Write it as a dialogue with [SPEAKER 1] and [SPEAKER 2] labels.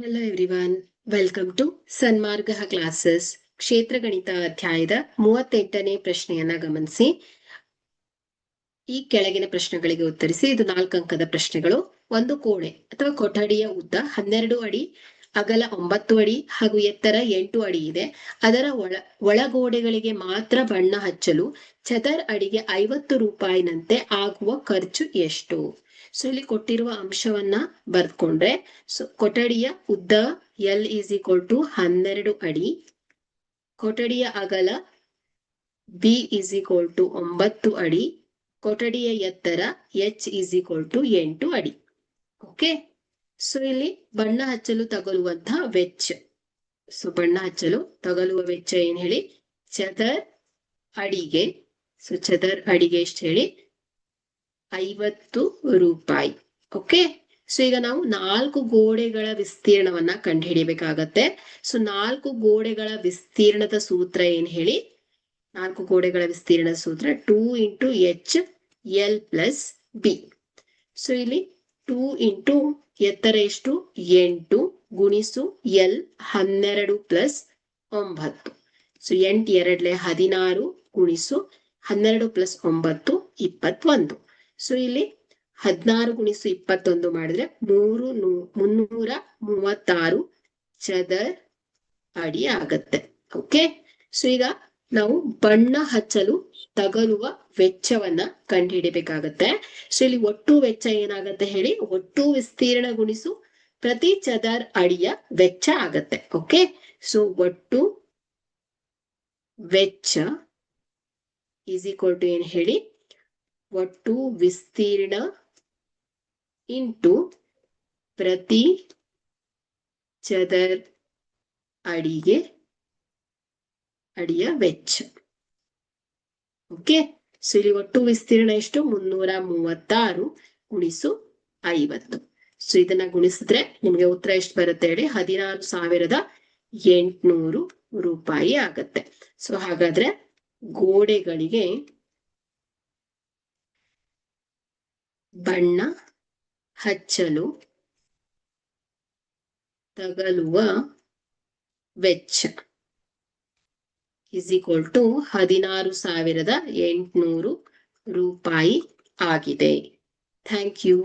[SPEAKER 1] Hello everyone, welcome to Sanmarga classes. ಕ್ಷೇತ್ರ ಗಣಿತ ಅಧ್ಯಾಯದ 38ನೇ ಪ್ರಶ್ನೆಯನ್ನ ಗಮನಿಸಿ. ಈ ಕೆಳಗಿನ ಪ್ರಶ್ನೆಗಳಿಗೆ ಉತ್ತರಿಸಿ. ಇದು 4 ಅಂಕದ ಪ್ರಶ್ನೆಗಳು. ಒಂದು ಕೋಣೆ ಅಥವಾ ಕೊಠಡಿಯ ಉದ್ದ 12 ಅಡಿ, ಅಗಲ 9 ಅಡಿ ಹಾಗೂ ಎತ್ತರ 8 ಅಡಿ ಇದೆ. ಅದರ ಒಳಗೋಡೆಗಳಿಗೆ ಮಾತ್ರ ಬಣ್ಣ ಹಚ್ಚಲು ಚದರ್ ಅಡಿಗೆ 50 ರೂಪಾಯಿನಂತೆ ಆಗುವ ಖರ್ಚು ಎಷ್ಟು? ಸೊ ಇಲ್ಲಿ ಕೊಟ್ಟಿರುವ ಅಂಶವನ್ನ ಬರ್ಕೊಂಡ್ರೆ, ಸೊ ಕೊಠಡಿಯ ಉದ್ದ L is equal to 12 ಅಡಿ, ಕೊಠಡಿಯ ಅಗಲ B is equal to 9 ಅಡಿ, ಕೊಠಡಿಯ ಎತ್ತರ H is equal to 8 ಅಡಿ. ಓಕೆ, ಸೊ ಇಲ್ಲಿ ಬಣ್ಣ ಹಚ್ಚಲು ತಗಲುವಂತಹ ವೆಚ್ಚ. ಸೊ ಬಣ್ಣ ಹಚ್ಚಲು ತಗಲುವ ವೆಚ್ಚ ಏನ್ ಹೇಳಿ? ಚದರ್ ಅಡಿಗೆ, ಸೊ ಚದರ್ ಅಡಿಗೆ ಎಷ್ಟು ಹೇಳಿ? 50 ರೂಪಾಯಿ. ಓಕೆ, ಸೊ ಈಗ ನಾವು 4 ಗೋಡೆಗಳ ವಿಸ್ತೀರ್ಣವನ್ನ ಕಂಡುಹಿಡಿಯಬೇಕಾಗತ್ತೆ. ಸೊ 4 ಗೋಡೆಗಳ ವಿಸ್ತೀರ್ಣದ ಸೂತ್ರ ಏನ್ ಹೇಳಿ? 4 ಗೋಡೆಗಳ ವಿಸ್ತೀರ್ಣದ ಸೂತ್ರ 2 into H L plus B. So ಇಲ್ಲಿ 2 into ಎತ್ತರ ಎಷ್ಟು? 8 ಗುಣಿಸು L 12 plus 9. ಸೊ 8 2 16 ಗುಣಿಸು 12 plus 9 21. ಸೊ ಇಲ್ಲಿ 16 ಗುಣಿಸು 21 ಮಾಡಿದ್ರೆ 336 ಚದರ್ ಅಡಿ ಆಗತ್ತೆ. ಓಕೆ, ಸೊ ಈಗ ನಾವು ಬಣ್ಣ ಹಚ್ಚಲು ತಗಲುವ ವೆಚ್ಚವನ್ನ ಕಂಡುಹಿಡಿಬೇಕಾಗತ್ತೆ. ಸೊ ಇಲ್ಲಿ ಒಟ್ಟು ವೆಚ್ಚ ಏನಾಗತ್ತೆ ಹೇಳಿ? ಒಟ್ಟು ವಿಸ್ತೀರ್ಣ ಗುಣಿಸು ಪ್ರತಿ ಚದರ್ ಅಡಿಯ ವೆಚ್ಚ ಆಗತ್ತೆ. ಓಕೆ, ಸೊ ಒಟ್ಟು ವೆಚ್ಚ ಈಸ್ ಈಕ್ವಲ್ ಟು ಏನ್ ಹೇಳಿ? ಒಟ್ಟು ವಿಸ್ತೀರ್ಣ ಇಂಟು ಪ್ರತಿ ಚದರ್ ಅಡಿಯ ವೆಚ್ಚ. ಓಕೆ, ಸೊ ಇಲ್ಲಿ ಒಟ್ಟು ವಿಸ್ತೀರ್ಣ ಎಷ್ಟು? 336 ಗುಣಿಸು 50. ಸೊ ಇದನ್ನ ಗುಣಿಸಿದ್ರೆ ನಿಮ್ಗೆ ಉತ್ತರ ಎಷ್ಟು ಬರುತ್ತೆ ಹೇಳಿ? 16,800 ರೂಪಾಯಿ ಆಗತ್ತೆ. ಸೊ ಹಾಗಾದ್ರೆ ಗೋಡೆಗಳಿಗೆ ಬಣ್ಣ ಹಚ್ಚಲು ತಗಲುವ ವೆಚ್ಚ ಇಸ್ ಈಕ್ವಲ್ ಟು 16,800 ರೂಪಾಯಿ ಆಗಿದೆ. Thank you.